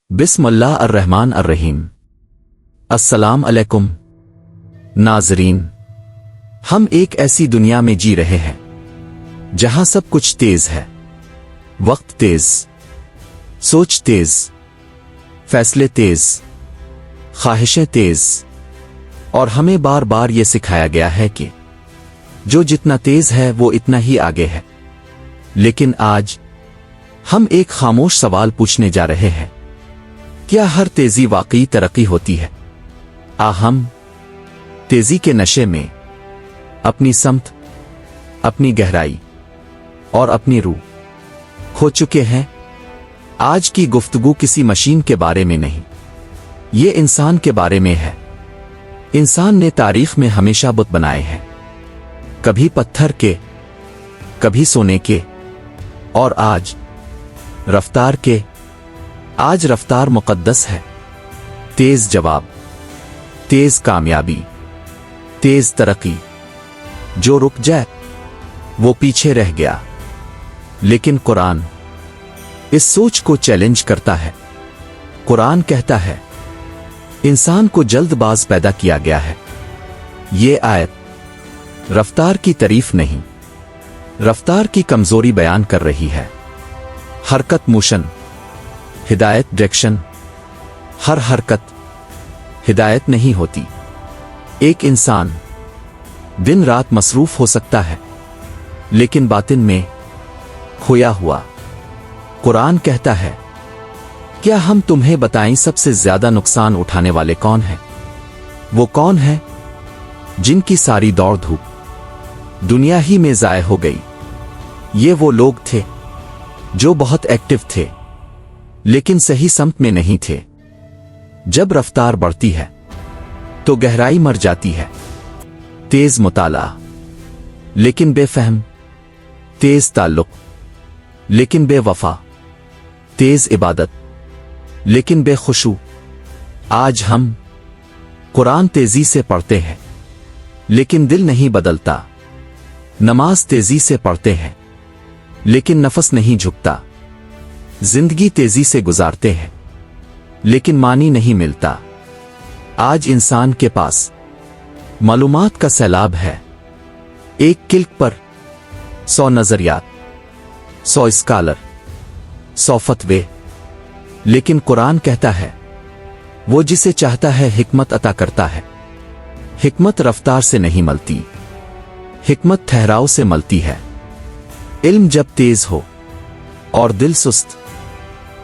بسم اللہ الرحمن الرحیم۔ السلام علیکم ناظرین، ہم ایک ایسی دنیا میں جی رہے ہیں جہاں سب کچھ تیز ہے، وقت تیز، سوچ تیز، فیصلے تیز، خواہشیں تیز، اور ہمیں بار بار یہ سکھایا گیا ہے کہ جو جتنا تیز ہے وہ اتنا ہی آگے ہے۔ لیکن آج ہم ایک خاموش سوال پوچھنے جا رہے ہیں، کیا ہر تیزی واقعی ترقی ہوتی ہے؟ ہم تیزی کے نشے میں اپنی سمت، اپنی گہرائی اور اپنی روح کھو چکے ہیں۔ آج کی گفتگو کسی مشین کے بارے میں نہیں، یہ انسان کے بارے میں ہے۔ انسان نے تاریخ میں ہمیشہ بت بنائے ہیں، کبھی پتھر کے، کبھی سونے کے، اور آج رفتار کے۔ آج رفتار مقدس ہے، تیز جواب، تیز کامیابی، تیز ترقی۔ جو رک جائے وہ پیچھے رہ گیا۔ لیکن قرآن اس سوچ کو چیلنج کرتا ہے۔ قرآن کہتا ہے انسان کو جلد باز پیدا کیا گیا ہے۔ یہ آیت رفتار کی تعریف نہیں، رفتار کی کمزوری بیان کر رہی ہے۔ حرکت موشن، ہدایت ڈائریکشن۔ ہر حرکت ہدایت نہیں ہوتی۔ ایک انسان دن رات مصروف ہو سکتا ہے لیکن باطن میں کھویا ہوا۔ قرآن کہتا ہے کیا ہم تمہیں بتائیں سب سے زیادہ نقصان اٹھانے والے کون ہیں؟ وہ کون ہیں جن کی ساری دوڑ دھوپ دنیا ہی میں ضائع ہو گئی؟ یہ وہ لوگ تھے جو بہت ایکٹیو تھے لیکن صحیح سمت میں نہیں تھے۔ جب رفتار بڑھتی ہے تو گہرائی مر جاتی ہے۔ تیز مطالعہ لیکن بے فہم، تیز تعلق لیکن بے وفا، تیز عبادت لیکن بے خشوع۔ آج ہم قرآن تیزی سے پڑھتے ہیں لیکن دل نہیں بدلتا، نماز تیزی سے پڑھتے ہیں لیکن نفس نہیں جھکتا، زندگی تیزی سے گزارتے ہیں لیکن معنی نہیں ملتا۔ آج انسان کے پاس معلومات کا سیلاب ہے، ایک کلک پر 100 نظریات، 100 اسکالر، 100 فتوے۔ لیکن قرآن کہتا ہے وہ جسے چاہتا ہے حکمت عطا کرتا ہے۔ حکمت رفتار سے نہیں ملتی، حکمت ٹھہراؤ سے ملتی ہے۔ علم جب تیز ہو اور دل سست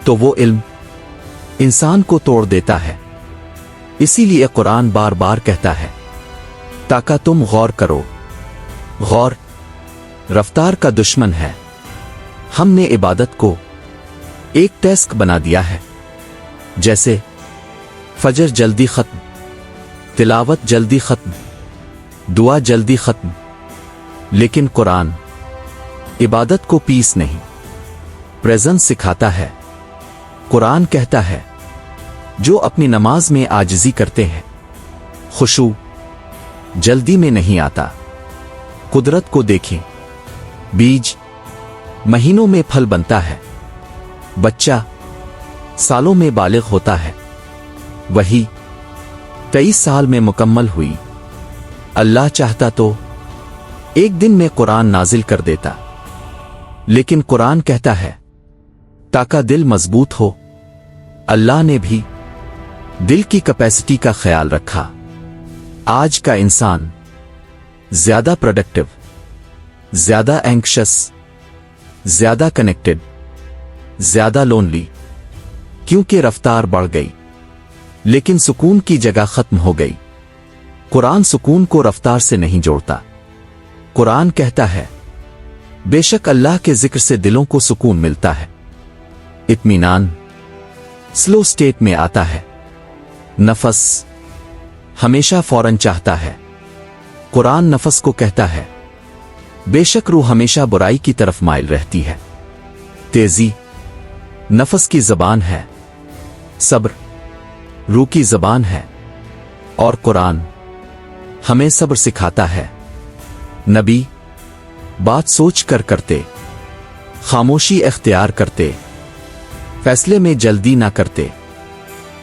تو وہ علم انسان کو توڑ دیتا ہے۔ اسی لیے قرآن بار بار کہتا ہے تاکہ تم غور کرو۔ غور رفتار کا دشمن ہے۔ ہم نے عبادت کو ایک ٹاسک بنا دیا ہے، جیسے فجر جلدی ختم، تلاوت جلدی ختم، دعا جلدی ختم۔ لیکن قرآن عبادت کو پیس نہیں، پریزنس سکھاتا ہے۔ قرآن کہتا ہے جو اپنی نماز میں عاجزی کرتے ہیں، خشوع جلدی میں نہیں آتا۔ قدرت کو دیکھیں، بیج مہینوں میں پھل بنتا ہے، بچہ سالوں میں بالغ ہوتا ہے، وہی 23 سال میں مکمل ہوئی۔ اللہ چاہتا تو ایک دن میں قرآن نازل کر دیتا، لیکن قرآن کہتا ہے تاکہ دل مضبوط ہو۔ اللہ نے بھی دل کی کیپیسٹی کا خیال رکھا۔ آج کا انسان زیادہ پروڈکٹیو، زیادہ اینکشس، زیادہ کنیکٹڈ، زیادہ لونلی، کیونکہ رفتار بڑھ گئی لیکن سکون کی جگہ ختم ہو گئی۔ قرآن سکون کو رفتار سے نہیں جوڑتا۔ قرآن کہتا ہے بے شک اللہ کے ذکر سے دلوں کو سکون ملتا ہے، اطمینان سلو سٹیٹ میں آتا ہے، نفس ہمیشہ فوراً چاہتا ہے۔ قرآن نفس کو کہتا ہے بے شک روح ہمیشہ برائی کی طرف مائل رہتی ہے۔ تیزی نفس کی زبان ہے، صبر روح کی زبان ہے، اور قرآن ہمیں صبر سکھاتا ہے۔ نبی بات سوچ کر کرتے، خاموشی اختیار کرتے، فیصلے میں جلدی نہ کرتے۔